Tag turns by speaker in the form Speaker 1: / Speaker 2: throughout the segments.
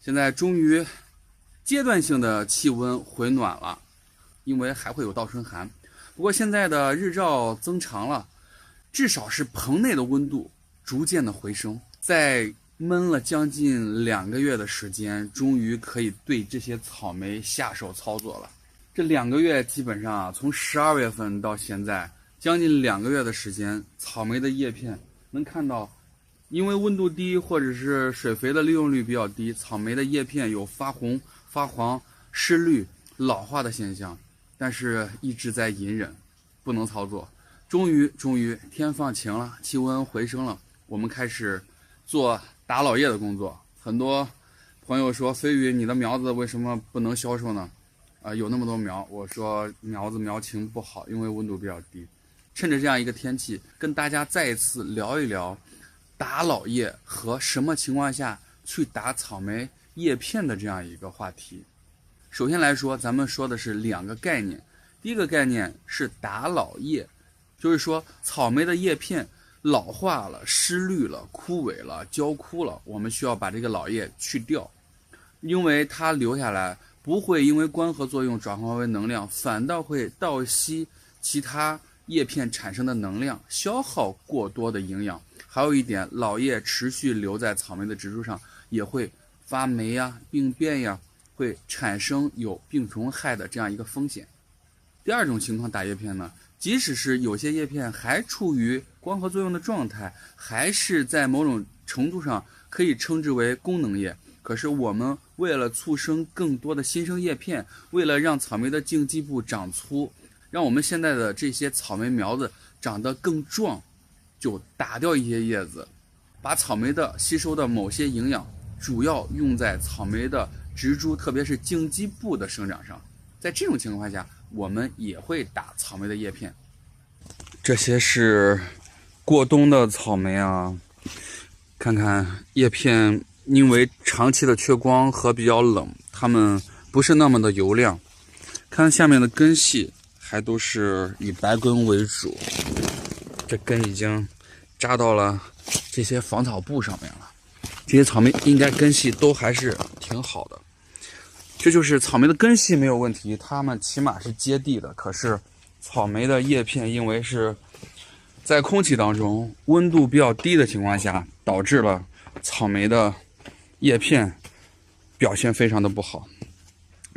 Speaker 1: 现在终于阶段性的气温回暖了，因为还会有倒春寒。不过现在的日照增长了，至少是棚内的温度逐渐的回升。在闷了将近2个月的时间，终于可以对这些草莓下手操作了。这2个月基本上从12月份到现在，将近2个月的时间，草莓的叶片能看到，因为温度低或者是水肥的利用率比较低，草莓的叶片有发红、发黄、失绿、老化的现象，但是一直在隐忍，不能操作。终于天放晴了，气温回升了，我们开始做打老叶的工作。很多朋友说，飞宇，你的苗子为什么不能销售呢？有那么多苗，我说苗子苗情不好，因为温度比较低。趁着这样一个天气，跟大家再一次聊一聊打老叶和什么情况下去打草莓叶片的这样一个话题。首先来说，咱们说的是2个概念。第一个概念是打老叶，就是说草莓的叶片老化了、失绿了、枯萎了、焦枯了，我们需要把这个老叶去掉，因为它留下来不会因为光合作用转化为能量，反倒会倒吸其他叶片产生的能量，消耗过多的营养。还有一点，老叶持续留在草莓的植株上，也会发霉呀、病变呀，会产生有病虫害的这样一个风险。第二种情况打叶片呢，即使是有些叶片还处于光合作用的状态，还是在某种程度上可以称之为功能叶，可是我们为了促生更多的新生叶片，为了让草莓的茎基部长粗，让我们现在的这些草莓苗子长得更壮，就打掉一些叶子，把草莓的吸收的某些营养主要用在草莓的植株，特别是茎基部的生长上。在这种情况下，我们也会打草莓的叶片。这些是过冬的草莓啊，看看叶片因为长期的缺光和比较冷，它们不是那么的油亮。看下面的根系还都是以白根为主，这根已经扎到了这些防草布上面了。这些草莓应该根系都还是挺好的，这就是草莓的根系没有问题，它们起码是接地的。可是草莓的叶片因为是在空气当中温度比较低的情况下，导致了草莓的叶片表现非常的不好。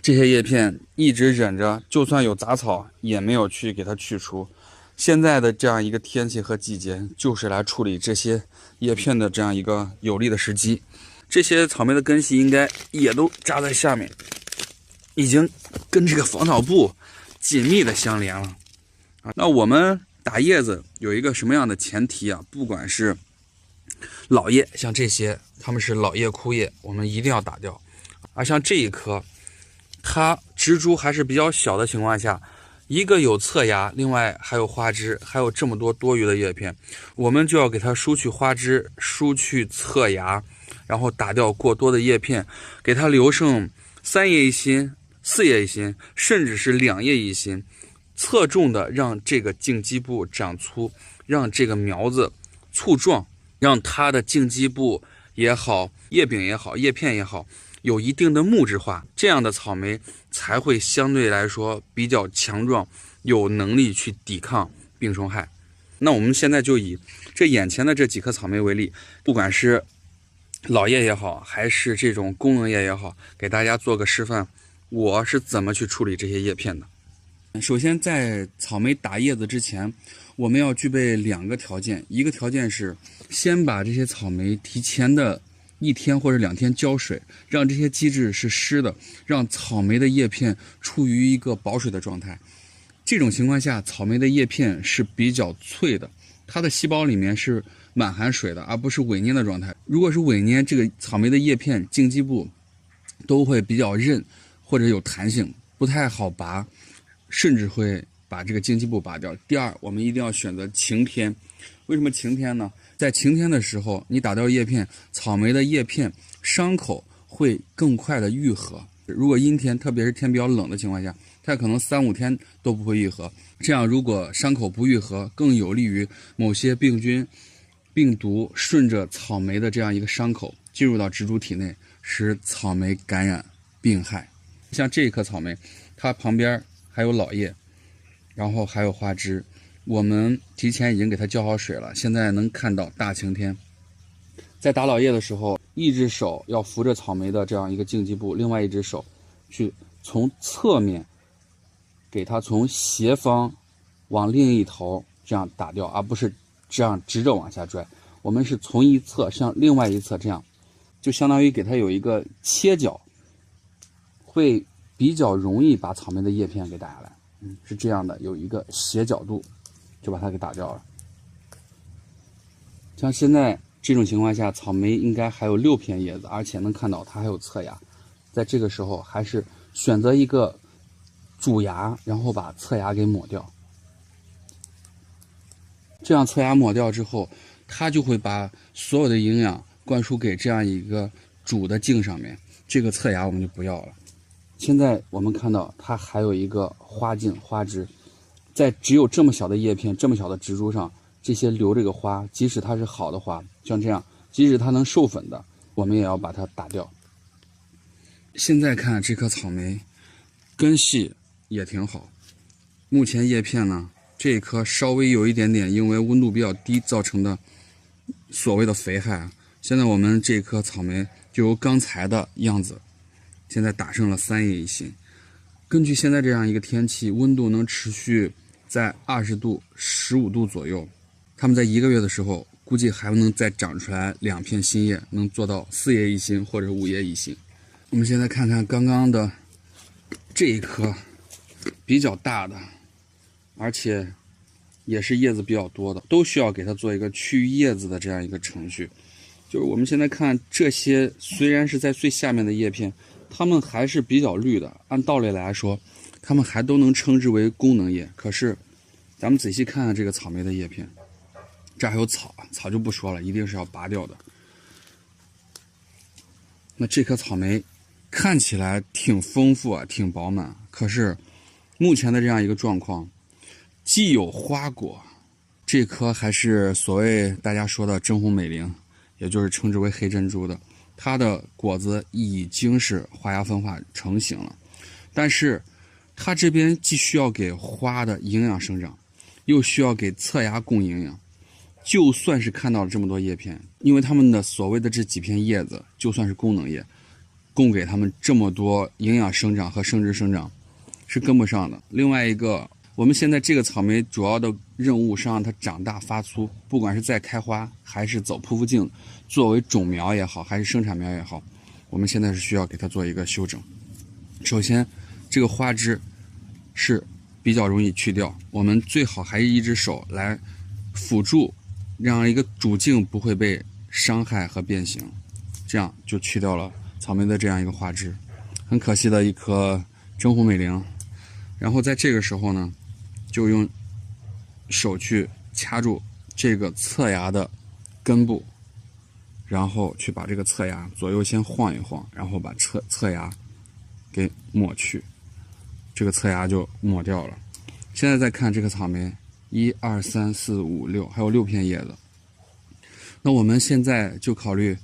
Speaker 1: 这些叶片一直忍着，就算有杂草也没有去给它去除。现在的这样一个天气和季节，就是来处理这些叶片的这样一个有利的时机。这些草莓的根系应该也都扎在下面，已经跟这个防草布紧密的相连了。那我们打叶子有一个什么样的前提啊？不管是老叶，像这些它们是老叶枯叶，我们一定要打掉。而像这一棵，它植株还是比较小的情况下，一个有侧芽，另外还有花枝，还有这么多多余的叶片，我们就要给它疏去花枝，疏去侧芽，然后打掉过多的叶片，给它留剩3叶一心、4叶一心，甚至是2叶一心，侧重的让这个茎基部长粗，让这个苗子粗壮，让它的茎基部也好，叶柄也好，叶片也好，有一定的木质化，这样的草莓才会相对来说比较强壮，有能力去抵抗病虫害。那我们现在就以这眼前的这几棵草莓为例，不管是老叶也好，还是这种功能叶也好，给大家做个示范，我是怎么去处理这些叶片的。首先，在草莓打叶子之前，我们要具备2个条件。一个条件是先把这些草莓提前的1天或者2天浇水，让这些基质是湿的，让草莓的叶片处于一个保水的状态。这种情况下，草莓的叶片是比较脆的，它的细胞里面是满含水的，而不是萎蔫的状态。如果是萎蔫，这个草莓的叶片茎基部都会比较韧或者有弹性，不太好拔，甚至会把这个茎基部拔掉。第二，我们一定要选择晴天。为什么晴天呢？在晴天的时候，你打掉叶片，草莓的叶片伤口会更快的愈合。如果阴天，特别是天比较冷的情况下，它可能3、5天都不会愈合。这样如果伤口不愈合，更有利于某些病菌、病毒顺着草莓的这样一个伤口进入到植株体内，使草莓感染病害。像这一棵草莓，它旁边还有老叶，然后还有花枝，我们提前已经给它浇好水了。现在能看到大晴天，在打老叶的时候，一只手要扶着草莓的这样一个茎基部，另外一只手去从侧面给它从斜方往另一头这样打掉，而不是这样直着往下拽。我们是从一侧向另外一侧这样，就相当于给它有一个切角，会比较容易把草莓的叶片给打下来。是这样的，有一个斜角度，就把它给打掉了。像现在这种情况下，草莓应该还有6片叶子，而且能看到它还有侧芽。在这个时候，还是选择一个主芽，然后把侧芽给抹掉。这样侧芽抹掉之后，它就会把所有的营养灌输给这样一个主的茎上面，这个侧芽我们就不要了。现在我们看到它还有一个花茎花枝，在只有这么小的叶片这么小的植株上，这些留这个花，即使它是好的花，像这样即使它能授粉的，我们也要把它打掉。现在看这棵草莓根系也挺好，目前叶片呢，这一颗稍微有一点点因为温度比较低造成的所谓的肥害。现在我们这颗草莓就由刚才的样子，现在打上了3叶一心。根据现在这样一个天气，温度能持续在20度、15度左右，它们在1个月的时候，估计还能再长出来2片新叶，能做到4叶一心或者5叶一心。我们现在看看刚刚的这一颗比较大的，而且也是叶子比较多的，都需要给它做一个去叶子的这样一个程序。就是我们现在看这些，虽然是在最下面的叶片，它们还是比较绿的，按道理来说它们还都能称之为功能叶。可是咱们仔细看看这个草莓的叶片，这还有草，草就不说了，一定是要拔掉的。那这颗草莓看起来挺丰富啊，挺饱满，可是目前的这样一个状况，既有花果，这颗还是所谓大家说的真红美龄，也就是称之为黑珍珠的，它的果子已经是花芽分化成型了，但是它这边既需要给花的营养生长，又需要给侧芽供营养。就算是看到了这么多叶片，因为它们的所谓的这几片叶子就算是功能叶，供给它们这么多营养生长和生殖生长是跟不上的。另外一个，我们现在这个草莓主要的任务是让它长大发粗，不管是在开花还是走匍匐茎，作为种苗也好还是生产苗也好，我们现在是需要给它做一个修整。首先这个花枝是比较容易去掉，我们最好还是一只手来辅助，让一个主茎不会被伤害和变形，这样就去掉了草莓的这样一个花枝。很可惜的一颗真红美龄。然后在这个时候呢，就用手去掐住这个侧芽的根部，然后去把这个侧芽左右先晃一晃，然后把侧芽给抹去，这个侧芽就抹掉了。现在再看这个草莓，1、2、3、4、5、6，还有6片叶子。那我们现在就考虑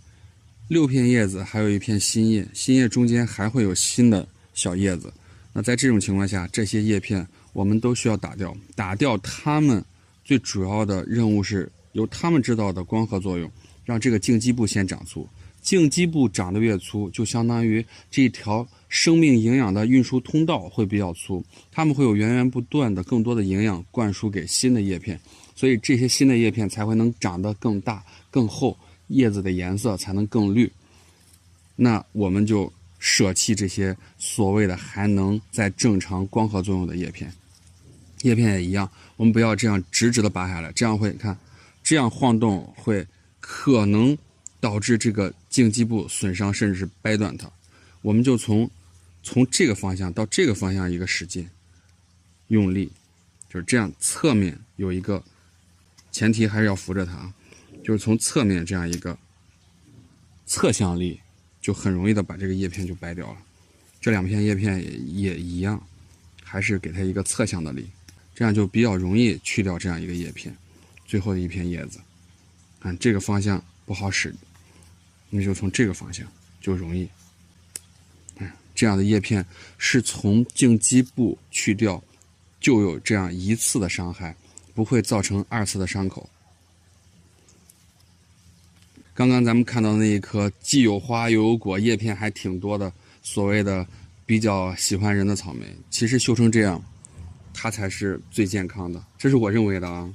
Speaker 1: 6片叶子，还有1片新叶，新叶中间还会有新的小叶子。那在这种情况下，这些叶片我们都需要打掉。打掉它们最主要的任务是由它们制造的光合作用，让这个茎基部先长粗。茎基部长得越粗，就相当于这条生命营养的运输通道会比较粗，它们会有源源不断的更多的营养灌输给新的叶片，所以这些新的叶片才会能长得更大更厚，叶子的颜色才能更绿。那我们就舍弃这些所谓的还能在正常光合作用的叶片。叶片也一样，我们不要这样直直的拔下来，这样会看，这样晃动会可能导致这个茎基部损伤，甚至是掰断它。我们就从这个方向到这个方向一个使劲用力，就是这样，侧面有一个前提还是要扶着它，就是从侧面这样一个侧向力，就很容易的把这个叶片就掰掉了。这2片叶片也一样，还是给它一个侧向的力，这样就比较容易去掉这样一个叶片。最后的1片叶子，看这个方向不好使，那就从这个方向就容易。这样的叶片是从茎基部去掉，就有这样一次的伤害，不会造成2次的伤口。刚刚咱们看到那一棵既有花又有果，叶片还挺多的，所谓的比较喜欢人的草莓，其实修成这样，它才是最健康的，这是我认为的啊。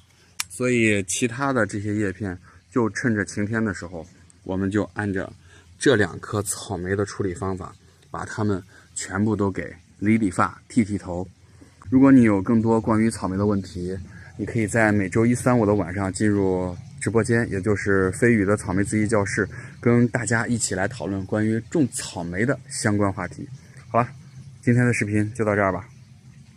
Speaker 1: 所以其他的这些叶片，就趁着晴天的时候，我们就按照这2颗草莓的处理方法，把它们全部都给理理发、剃剃头。如果你有更多关于草莓的问题，你可以在每周1、3、5的晚上进入直播间，也就是飞宇的草莓自习教室，跟大家一起来讨论关于种草莓的相关话题。好了，今天的视频就到这儿吧。